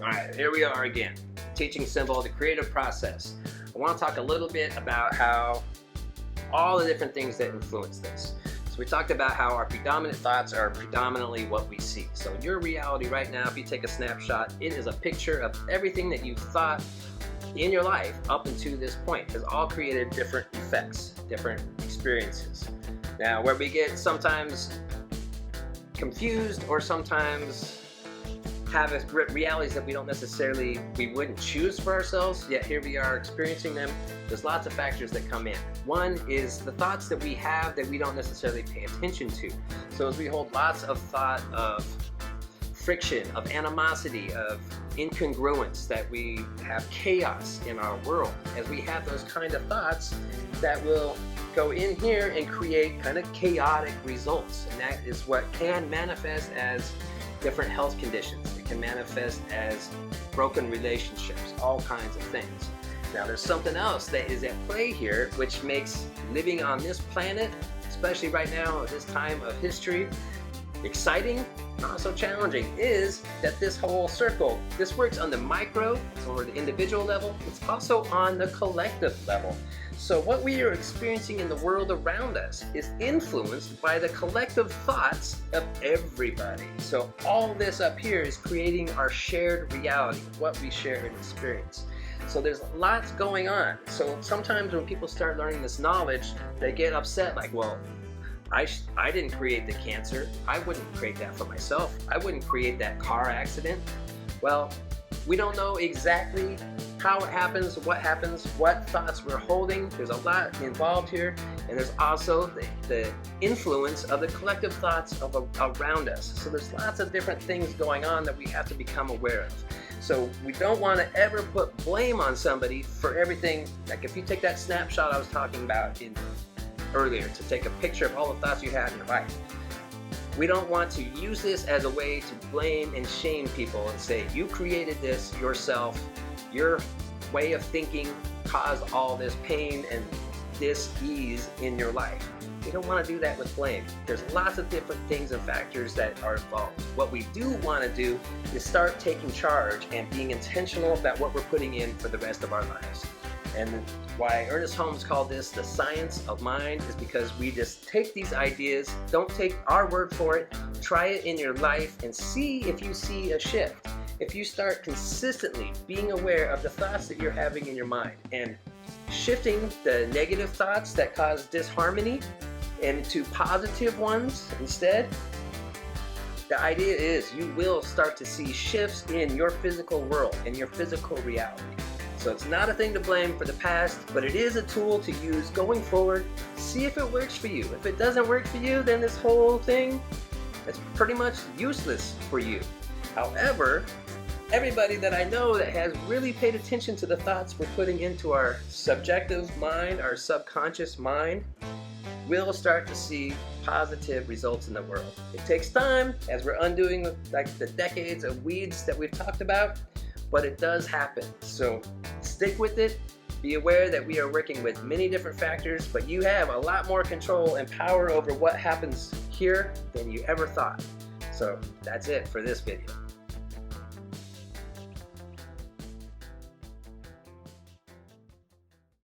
All right, here we are again. Teaching Symbol, the creative process. I want to talk a little bit about how all the different things that influence this. So we talked about how our predominant thoughts are predominantly what we see. So your reality right now, if you take a snapshot, it is a picture of everything that you've thought in your life up until this point has all created different effects, different experiences. Now, where we get sometimes confused or sometimes have realities that we wouldn't choose for ourselves, yet here we are experiencing them. There's lots of factors that come in. One is the thoughts that we have that we don't necessarily pay attention to. So as we hold lots of thought of friction, of animosity, of incongruence, that we have chaos in our world, as we have those kind of thoughts that will go in here and create kind of chaotic results. And that is what can manifest as different health conditions. It can manifest as broken relationships, all kinds of things. Now there's something else that is at play here, which makes living on this planet, especially right now at this time of history, exciting, not so challenging, is that this whole circle, this works on the micro, or the individual level, it's also on the collective level. So what we are experiencing in the world around us is influenced by the collective thoughts of everybody. So all this up here is creating our shared reality, what we share and experience. So there's lots going on. So sometimes when people start learning this knowledge, they get upset like, well, I didn't create the cancer. I wouldn't create that for myself. I wouldn't create that car accident. Well, we don't know exactly how it happens, what thoughts we're holding. There's a lot involved here. And there's also the influence of the collective thoughts around us. So there's lots of different things going on that we have to become aware of. So we don't want to ever put blame on somebody for everything. Like if you take that snapshot I was talking about earlier, to take a picture of all the thoughts you had in your life. We don't want to use this as a way to blame and shame people and say, you created this yourself, your way of thinking caused all this pain and dis-ease in your life. We don't want to do that with blame. There's lots of different things and factors that are involved. What we do want to do is start taking charge and being intentional about what we're putting in for the rest of our lives. And why Ernest Holmes called this the science of mind is because we just take these ideas, don't take our word for it, try it in your life and see if you see a shift. If you start consistently being aware of the thoughts that you're having in your mind and shifting the negative thoughts that cause disharmony into positive ones instead, the idea is you will start to see shifts in your physical world and your physical reality. So it's not a thing to blame for the past, but it is a tool to use going forward. See if it works for you. If it doesn't work for you, then this whole thing, it's pretty much useless for you. However, everybody that I know that has really paid attention to the thoughts we're putting into our subjective mind, our subconscious mind, will start to see positive results in the world. It takes time as we're undoing like the decades of weeds that we've talked about, but it does happen. So stick with it. Be aware that we are working with many different factors, but you have a lot more control and power over what happens here than you ever thought. So that's it for this video.